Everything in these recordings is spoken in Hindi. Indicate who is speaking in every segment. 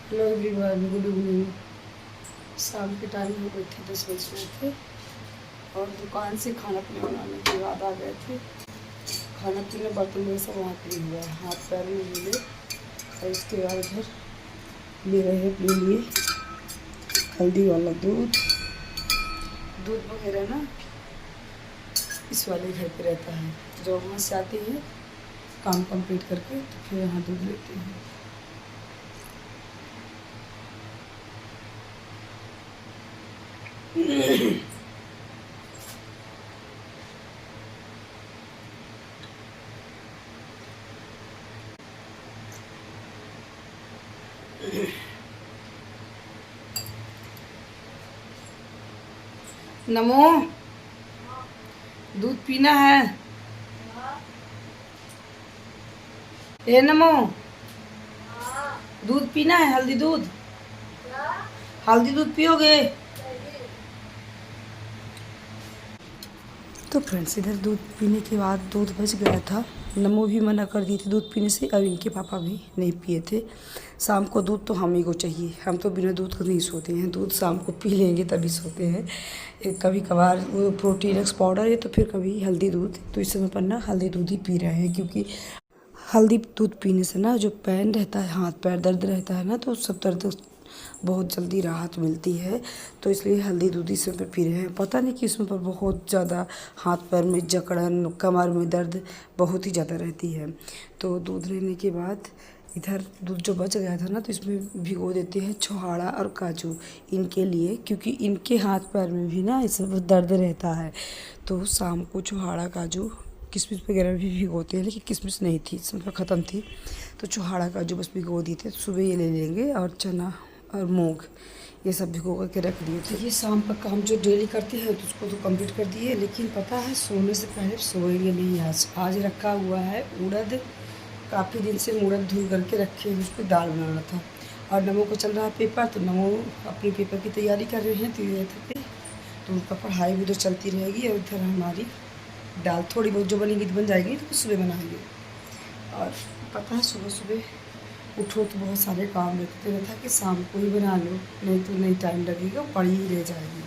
Speaker 1: Hello everyone, good evening. शाम के टाइम हो गए थे 10 बज रहे थे और दुकान से खाना पीना बनाने के बाद आ गए थे। खाना पीना बर्तन में सब वहाँ पे हुआ है, हाथ पैर में मिले। और इसके बाद इधर ले रहे हैं अपने लिए हल्दी वाला दूध। दूध वगैरह ना इस वाले घर पे रहता है। जब वहाँ से आते हैं काम कंप्लीट करके तो फिर यहाँ दूध लेते हैं। नमो, दूध पीना है? ए नमो, दूध पीना है? हल्दी दूध, हल्दी दूध पियोगे? तो फ्रेंड्स, इधर दूध पीने के बाद दूध बच गया था। नमो भी मना कर दी थी दूध पीने से और इनके पापा भी नहीं पिए थे। शाम को दूध तो हम ही को चाहिए, हम तो बिना दूध के नहीं सोते हैं। दूध शाम को पी लेंगे तभी सोते हैं। कभी कभार वो प्रोटीन एक्स पाउडर है तो फिर कभी हल्दी दूध। तो इस समय पर ना हल्दी दूध ही पी रहे हैं, क्योंकि हल्दी दूध पीने से ना जो पेन रहता है, हाथ पैर दर्द रहता है ना, तो सब दर्द बहुत जल्दी राहत मिलती है। तो इसलिए हल्दी दूध इस समय पर पी रहे हैं। पता नहीं कि इसमें पर बहुत ज़्यादा हाथ पैर में जकड़न, कमर में दर्द बहुत ही ज़्यादा रहती है। तो दूध लेने के बाद इधर दूध जो बच गया था ना, तो इसमें भिगो देते हैं छुहाड़ा और काजू इनके लिए, क्योंकि इनके हाथ पैर में भी ना इसमें दर्द रहता है। तो शाम को छुहाड़ा, काजू, किशमिश वगैरह भी भिगोते हैं, लेकिन किशमिश नहीं थी, इस समय ख़त्म थी। तो छुहाड़ा काजू बस भिगो दिए थे। सुबह ये ले लेंगे और चना और मूंग ये सब भिगो करके रख दिए थे। ये शाम का काम जो डेली करते हैं तो उसको तो कंप्लीट कर दिए, लेकिन पता है सोने से पहले सोएंगे नहीं। आज रखा हुआ है उड़द। काफ़ी दिन से उड़द धुल करके रखे हैं, उस पर दाल बनाना था। और नमो को चल रहा है पेपर, तो नमो अपने पेपर की तैयारी कर रहे हैं पे। तो उनका पढ़ाई भी उधर चलती रहेगी और इधर हमारी दाल थोड़ी बहुत जो बनेगी तो बन जाएगी, तो सुबह बनाएंगे। और पता है सुबह सुबह उठो तो बहुत सारे काम रहते रहता है कि शाम को ही बना लो, नहीं तो नहीं टाइम लगेगा, पड़ी ही रह जाएगी।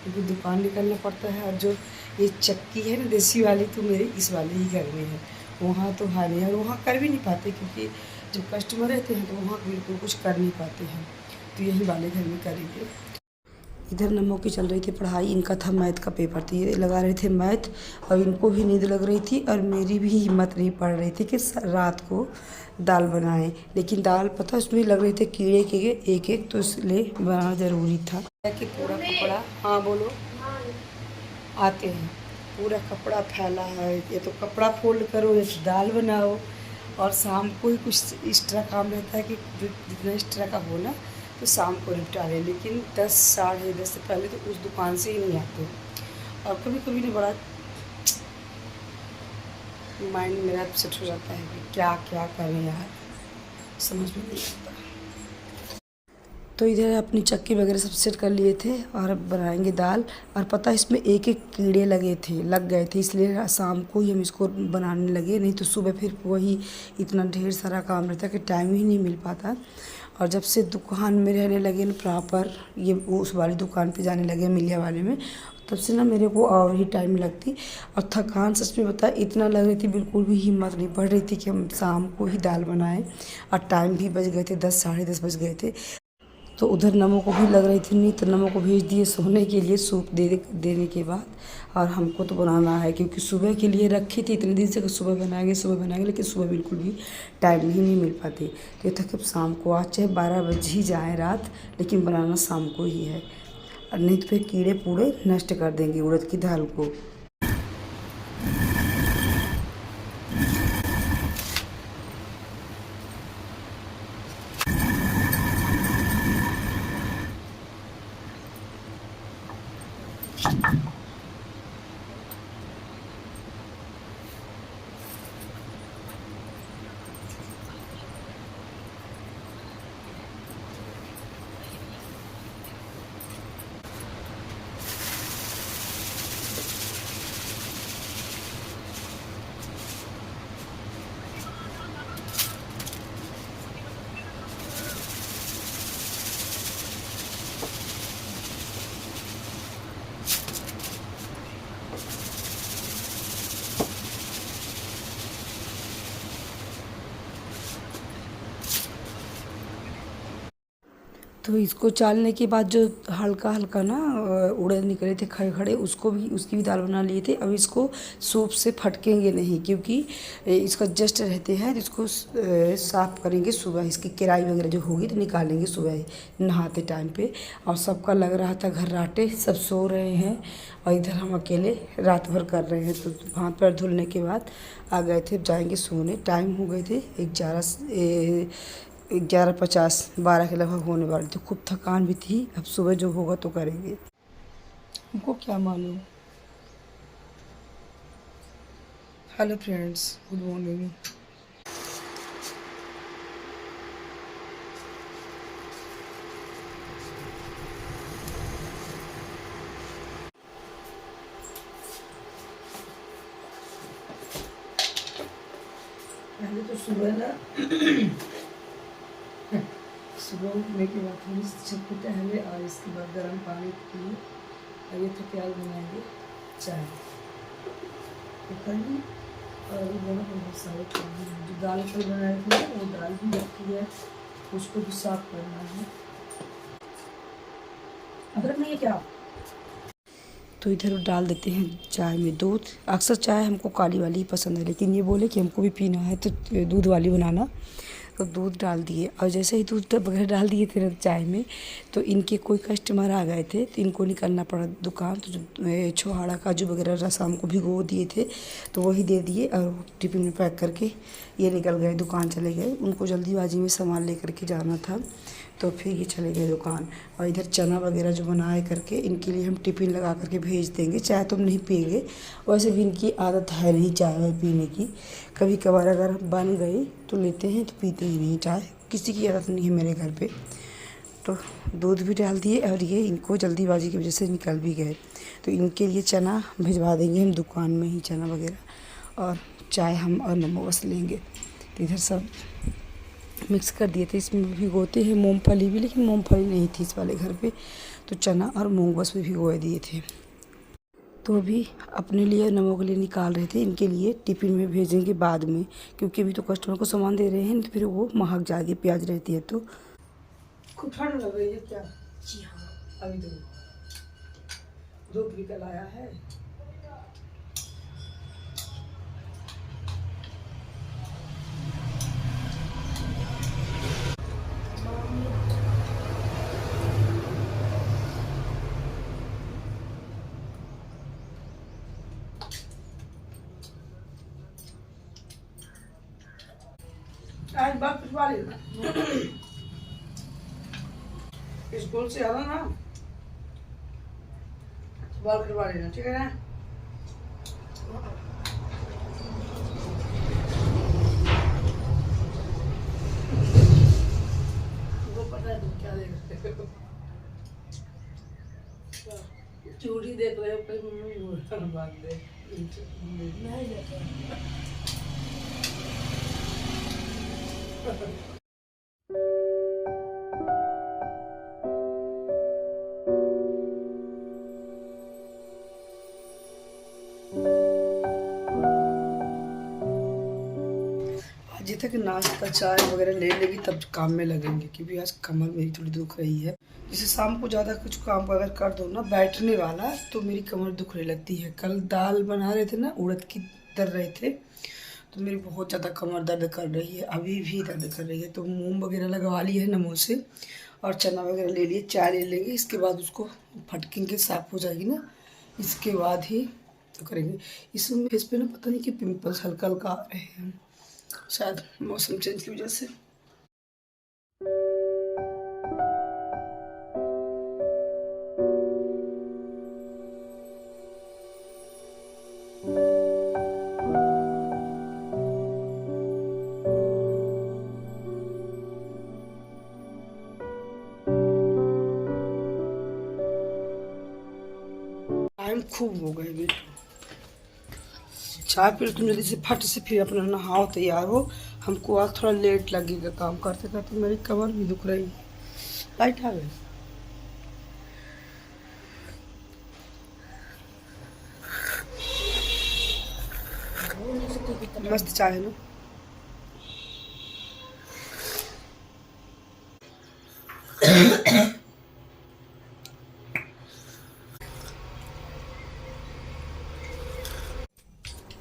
Speaker 1: क्योंकि दुकान निकलना पड़ता है। और जो ये चक्की है ना देसी वाली, तो मेरे इस वाले ही घर में है, वहाँ तो है नहीं। और वहाँ कर भी नहीं पाते, क्योंकि जब कस्टमर रहते हैं तो वहाँ बिल्कुल कुछ कर नहीं पाते हैं। तो यही वाले घर में करेंगे। इधर नमो की चल रही थी पढ़ाई। इनका था मैथ का पेपर, तो ये लगा रहे थे मैथ। और इनको भी नींद लग रही थी और मेरी भी हिम्मत नहीं पड़ रही थी कि रात को दाल बनाएं। लेकिन दाल पता उसमें लग रहे थे कीड़े के एक एक, तो इसलिए बनाना ज़रूरी था। कि पूरा कपड़ा, हाँ बोलो, आते हैं, पूरा कपड़ा फैला है। ये तो कपड़ा फोल्ड करो, ये तो दाल बनाओ। और शाम को ही कुछ एक्स्ट्रा काम रहता है कि जितना एक्स्ट्रा का हो ना तो शाम को निपटा लें। लेकिन 10 साढ़े 10 से पहले तो उस दुकान से ही नहीं आते। और कभी कभी ना बड़ा माइंड मेरा अपसेट हो जाता है कि क्या क्या करें यार, समझ में नहीं आता। तो इधर अपनी चक्की वगैरह सब सेट कर लिए थे और अब बनाएंगे दाल। और पता है इसमें एक एक कीड़े लग गए थे, इसलिए शाम को ही हम इसको बनाने लगे। नहीं तो सुबह फिर वही इतना ढेर सारा काम रहता है कि टाइम ही नहीं मिल पाता। और जब से दुकान में रहने लगे ना प्रॉपर, ये उस वाली दुकान पे जाने लगे मिलिया वाले में, तब से ना मेरे को और ही टाइम लगती। और थकान सच में बताया इतना लग रही थी, बिल्कुल भी हिम्मत नहीं पड़ रही थी कि हम शाम को ही दाल बनाएं। और टाइम भी बज गए थे, 10 साढ़े 10 बज गए थे। तो उधर नमो को भी लग रही थी नहीं, तो नमो को भेज दिए सोने के लिए सूप देने के बाद। और हमको तो बनाना है, क्योंकि सुबह के लिए रखी थी इतने दिन से कि सुबह बनाएंगे, लेकिन सुबह बिल्कुल भी टाइम ही नहीं मिल पाती। तो ये था कि शाम को, आज चाहे 12 बज ही जाए रात, लेकिन बनाना शाम को ही है। और नहीं तो फिर कीड़े पूड़े नष्ट कर देंगे उड़द की दाल को। तो इसको चालने के बाद जो हल्का हल्का ना उड़द निकले थे खड़े खड़े, उसको भी, उसकी भी दाल बना लिए थे। अब इसको सूप से फटकेंगे नहीं, क्योंकि इसका जस्ट रहते हैं, इसको साफ़ करेंगे सुबह। इसकी किराई वगैरह जो होगी तो निकालेंगे सुबह नहाते टाइम पे। और सबका लग रहा था घर्राटे, सब सो रहे हैं और इधर हम अकेले रात भर कर रहे हैं। तो हाथ पैर धुलने के बाद आ गए थे, जाएंगे सोने। टाइम हो गए थे 11:50, 12 के लगभग होने वाली थी। खूब थकान भी थी। अब सुबह जो होगा तो करेंगे, हमको क्या मालूम। Hello friends, good morning. पहले तो सुबह ना सुबह उठने के बाद थोड़ी सी छत पे टहले और इसके बाद गर्म पानी पिए। और ये तो प्याज बनाएंगे, चाय तो कहीं। और अभी बहुत सारे काम हैं। जो दाल कल बनाए थे वो दाल भी रखी है, उसको भी साफ करना है। अदरक नहीं है क्या? तो इधर डाल देते हैं चाय में दूध। अक्सर चाय हमको काली वाली ही पसंद है, लेकिन ये बोले कि हमको भी पीना है तो दूध वाली बनाना। तो दूध डाल दिए, और जैसे ही दूध वगैरह डाल दिए थे चाय में, तो इनके कोई कस्टमर आ गए थे, तो इनको निकलना पड़ा दुकान। तो जो छोहाड़ा काजू वगैरह शाम को भिगो दिए थे, तो वही दे दिए और टिफिन में पैक करके ये निकल गए, दुकान चले गए। उनको जल्दीबाजी में सामान लेकर के जाना था, तो फिर ये चले गए दुकान। और इधर चना वगैरह जो बनाए करके इनके लिए हम टिफ़िन लगा करके भेज देंगे। चाय तो हम नहीं पिएंगे, वैसे भी इनकी आदत है नहीं चाय पीने की। कभी कभार अगर बन गई तो लेते हैं, तो पीते ही नहीं चाय, किसी की आदत नहीं है मेरे घर पे। तो दूध भी डाल दिए और ये इनको जल्दीबाजी की वजह से निकल भी गए। तो इनके लिए चना भिजवा देंगे हम दुकान में ही, चना वगैरह, और चाय हम और नमक बस लेंगे। तो इधर सब मिक्स कर दिए थे। इसमें भिगोते हैं मूंगफली भी, लेकिन मूंगफली नहीं थी इस वाले घर पे, तो चना और मूंग बस भी भिगोए दिए थे। तो अभी अपने लिए नमक के लिए निकाल रहे थे, इनके लिए टिफ़िन में भेजेंगे बाद में, क्योंकि अभी तो कस्टमर को सामान दे रहे हैं, तो फिर वो महक जाएगी, प्याज रहती है तो। खूब ठंड लग रही है क्या? जी हाँ, अभी तो धूप निकल आया है। आज बात पिछवा लेना, स्कूल से आना ना, बाल कटवा लेना, ठीक है ना? वो पता है तुम क्या देख रहे हो, चूड़ी देख रहे हो, फिर मम्मी बात दे नहीं देता। अजय तक नाश्ता चाय वगैरह ले लेगी तब काम में लगेंगे, क्योंकि आज कमर मेरी थोड़ी दुख रही है। जैसे शाम को ज़्यादा कुछ काम अगर कर दो ना बैठने वाला, तो मेरी कमर दुखने लगती है। कल दाल बना रहे थे ना, उड़द की दर रहे थे, तो मेरी बहुत ज़्यादा कमर दर्द कर रही है, अभी भी दर्द कर रही है। तो मूंग वगैरह लगवा ली है नमो से, और चना वगैरह ले लिए, चाय ले लेंगे, इसके बाद उसको फटकेंगे, साफ़ हो जाएगी ना, इसके बाद ही तो करेंगे। इसमें फेस पे ना पता नहीं कि पिंपल्स हल्का हल्का आ रहे हैं, शायद मौसम चेंज की वजह से। टाइम खूब हो गए बेटू, चाय फिर तुम जल्दी से फट से फिर अपना नहाओ, तैयार हो। हमको आज थोड़ा लेट लगेगा, काम करते करते मेरी कमर भी दुख रही है। लाइट आ गई। मस्त चाय है ना।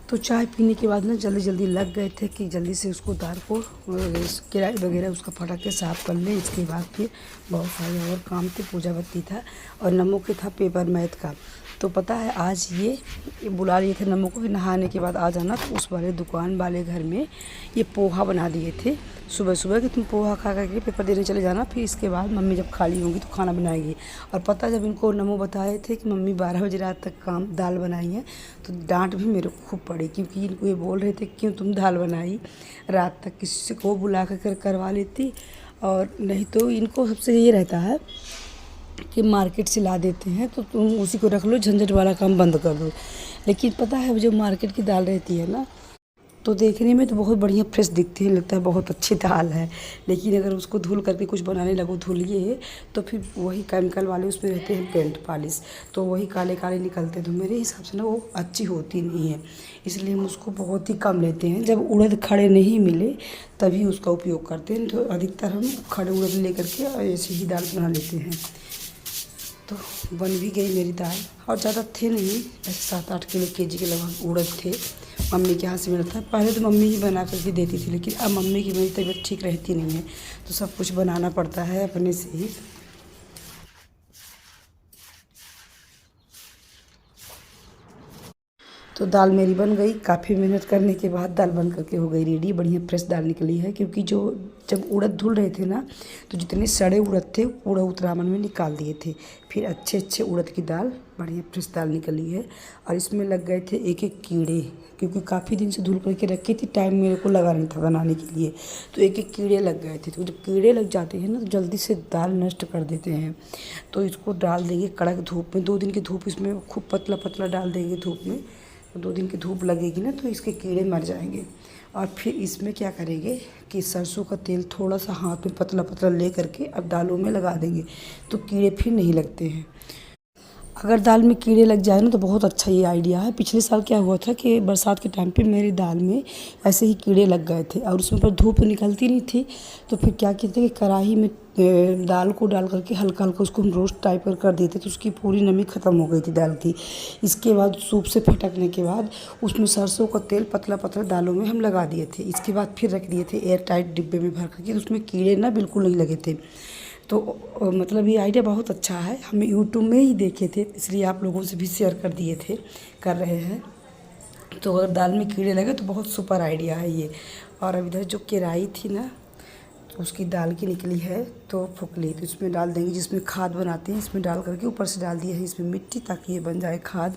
Speaker 1: तो चाय पीने के बाद ना जल्दी जल्दी लग गए थे कि जल्दी से उसको दाल को किराई वगैरह उसका फटक के साफ़ कर लें। इसके बाद फिर बहुत सारे और काम थे, पूजा बत्ती था और नमो के था पेपर मैथ का। तो पता है आज ये बुला लिए थे नमो को कि नहाने के बाद आ जाना। तो उस वाले दुकान वाले घर में ये पोहा बना दिए थे सुबह सुबह कि तुम पोहा खा करके पेपर देने चले जाना, फिर इसके बाद मम्मी जब खाली होंगी तो खाना बनाएगी। और पता जब इनको नमो बताए थे कि मम्मी 12 बजे रात तक काम दाल बनाई है, तो डांट भी मेरे को खूब पड़ी, क्योंकि इनको ये बोल रहे थे क्यों तुम दाल बनाई, रात तक किसी को बुला कर करवा लेती। और नहीं तो इनको सबसे ये रहता है कि मार्केट से ला देते हैं तो तुम उसी को रख लो, झंझट वाला काम बंद कर दो। लेकिन पता है जो मार्केट की दाल रहती है ना, तो देखने में तो बहुत बढ़िया फ्रेश दिखती है, लगता है बहुत अच्छी दाल है, लेकिन अगर उसको धुल करके कुछ बनाने लगो धुलिए तो फिर वही केमिकल वाले उसमें रहते हैं पेंट पॉलिश, तो वही काले काले निकलते हैं। तो मेरे हिसाब से ना वो अच्छी होती नहीं है, इसलिए हम उसको बहुत ही कम लेते हैं। जब उड़द खड़े नहीं मिले तभी उसका उपयोग करते हैं, तो अधिकतर हम खड़े उड़द ले करके ऐसे ही दाल बना लेते हैं। तो बन भी गई मेरी दाल, और ज़्यादा थे नहीं, ऐसे 7-8 किलो केजी के लगभग उड़द थे। मम्मी के हाथ से मिला था, पहले तो मम्मी ही बना करके देती थी, लेकिन अब मम्मी की मेरी तबीयत ठीक रहती नहीं है, तो सब कुछ बनाना पड़ता है अपने से ही। तो दाल मेरी बन गई, काफ़ी मेहनत करने के बाद दाल बन करके हो गई रेडी, बढ़िया फ्रेश दाल निकली है। क्योंकि जो जब उड़द धुल रहे थे ना, तो जितने सड़े उड़द थे पूरा उतरामन में निकाल दिए थे, फिर अच्छे अच्छे उड़द की दाल बढ़िया फ्रेश दाल निकली है। और इसमें लग गए थे एक एक कीड़े, क्योंकि काफ़ी दिन से धुल करके रखी थी, टाइम मेरे को लगा नहीं था बनाने के लिए, तो एक एक कीड़े लग गए थे। तो जब कीड़े लग जाते हैं ना तो जल्दी से दाल नष्ट कर देते हैं। तो इसको डाल देंगे कड़क धूप में, 2 दिन की धूप, इसमें खूब पतला पतला डाल देंगे धूप में, तो 2 दिन की धूप लगेगी ना तो इसके कीड़े मर जाएंगे। और फिर इसमें क्या करेंगे कि सरसों का तेल थोड़ा सा हाथ में पतला पतला ले करके अब दालों में लगा देंगे, तो कीड़े फिर नहीं लगते हैं। अगर दाल में कीड़े लग जाए ना तो बहुत अच्छा ये आइडिया है। पिछले साल क्या हुआ था कि बरसात के टाइम पे मेरी दाल में ऐसे ही कीड़े लग गए थे, और उसमें पर धूप निकलती नहीं थी, तो फिर क्या किए थे कि कढ़ाई में दाल को डाल करके हल्का हल्का उसको हम रोस्ट टाइप पर कर देते, तो उसकी पूरी नमी ख़त्म हो गई थी दाल की। इसके बाद सूप से फटकने के बाद उसमें सरसों का तेल पतला पतला दालों में हम लगा दिए थे। इसके बाद फिर रख दिए थे एयर टाइट डिब्बे में भर करके, तो उसमें कीड़े ना बिल्कुल नहीं लगे थे। तो मतलब ये आइडिया बहुत अच्छा है, हम यूट्यूब में ही देखे थे, इसलिए आप लोगों से भी शेयर कर दिए थे, कर रहे हैं। तो अगर दाल में कीड़े लगे तो बहुत सुपर आइडिया है ये। और अब इधर जो केराई थी ना, तो उसकी दाल की निकली है तो फुकली, तो इसमें डाल देंगे, जिसमें खाद बनाते हैं इसमें डाल करके ऊपर से डाल दिया है इसमें मिट्टी, ताकि ये बन जाए खाद।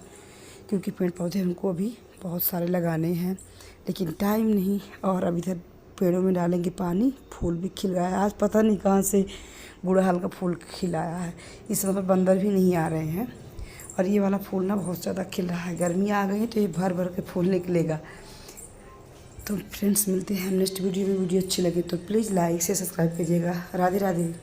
Speaker 1: क्योंकि पेड़ पौधे हमको अभी बहुत सारे लगाने हैं, लेकिन टाइम नहीं। और अब इधर पेड़ों में डालेंगे पानी, फूल भी खिल गया है। आज पता नहीं कहाँ से गुड़हल का फूल खिलाया है, इस समय बंदर भी नहीं आ रहे हैं। और ये वाला फूल ना बहुत ज़्यादा खिल रहा है, गर्मियाँ आ गई हैं तो ये भर भर के फूल निकलेगा। तो फ्रेंड्स मिलते हैं नेक्स्ट वीडियो में। वीडियो अच्छी लगे तो प्लीज़ लाइक से सब्सक्राइब कीजिएगा। राधे राधे।